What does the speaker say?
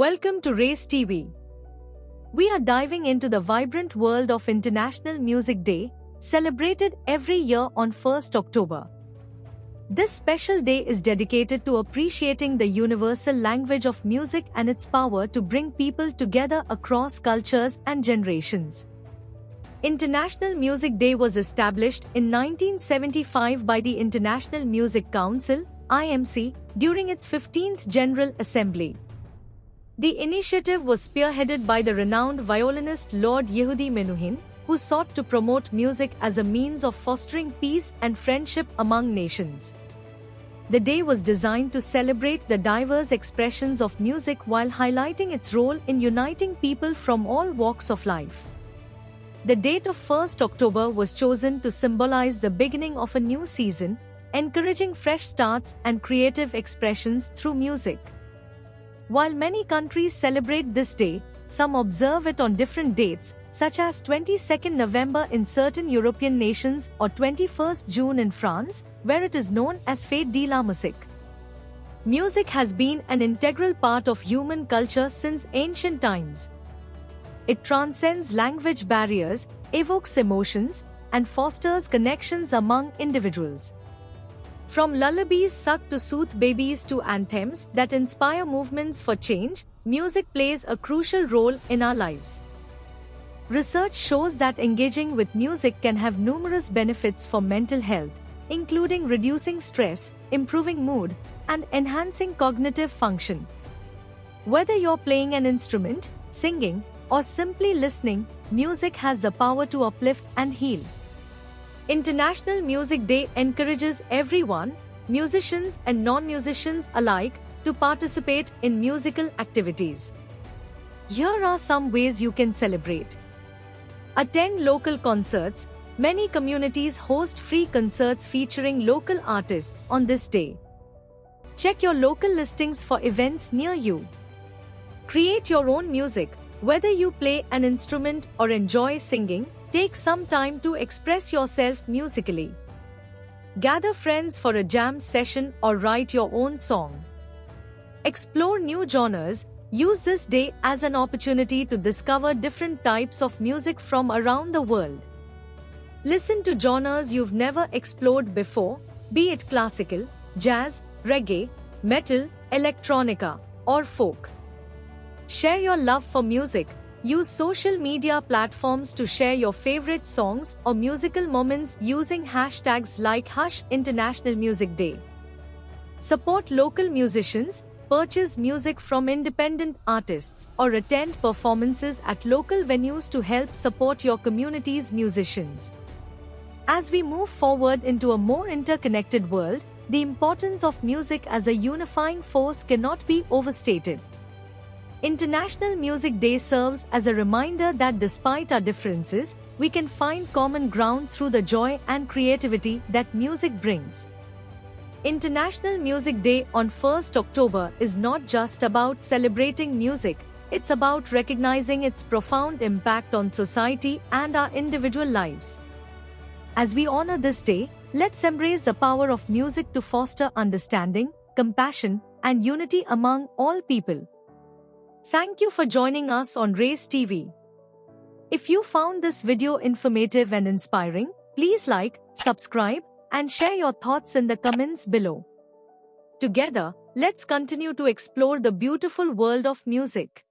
Welcome to Race TV. We are diving into the vibrant world of International Music Day, celebrated every year on 1st October. This special day is dedicated to appreciating the universal language of music and its power to bring people together across cultures and generations. International Music Day was established in 1975 by the International Music Council, IMC, during its 15th General Assembly. The initiative was spearheaded by the renowned violinist Lord Yehudi Menuhin, who sought to promote music as a means of fostering peace and friendship among nations. The day was designed to celebrate the diverse expressions of music while highlighting its role in uniting people from all walks of life. The date of 1st October was chosen to symbolize the beginning of a new season, encouraging fresh starts and creative expressions through music. While many countries celebrate this day, some observe it on different dates, such as 22nd November in certain European nations or 21st June in France, where it is known as Fête de la Musique. Music has been an integral part of human culture since ancient times. It transcends language barriers, evokes emotions, and fosters connections among individuals. From lullabies sung to soothe babies to anthems that inspire movements for change, music plays a crucial role in our lives. Research shows that engaging with music can have numerous benefits for mental health, including reducing stress, improving mood, and enhancing cognitive function. Whether you're playing an instrument, singing, or simply listening, music has the power to uplift and heal. International Music Day encourages everyone, musicians and non-musicians alike, to participate in musical activities. Here are some ways you can celebrate. Attend local concerts. Many communities host free concerts featuring local artists on this day. Check your local listings for events near you. Create your own music. Whether you play an instrument or enjoy singing, take some time to express yourself musically. Gather friends for a jam session or write your own song. Explore new genres. Use this day as an opportunity to discover different types of music from around the world. Listen to genres you've never explored before, be it classical, jazz, reggae, metal, electronica, or folk. Share your love for music. Use social media platforms to share your favorite songs or musical moments using hashtags like #InternationalMusicDay. Support local musicians, purchase music from independent artists, or attend performances at local venues to help support your community's musicians. As we move forward into a more interconnected world, the importance of music as a unifying force cannot be overstated. International Music Day serves as a reminder that despite our differences, we can find common ground through the joy and creativity that music brings. International Music Day on 1st October is not just about celebrating music, it's about recognizing its profound impact on society and our individual lives. As we honor this day, let's embrace the power of music to foster understanding, compassion, and unity among all people. Thank you for joining us on Race TV. If you found this video informative and inspiring, please like, subscribe, and share your thoughts in the comments below. Together, let's continue to explore the beautiful world of music.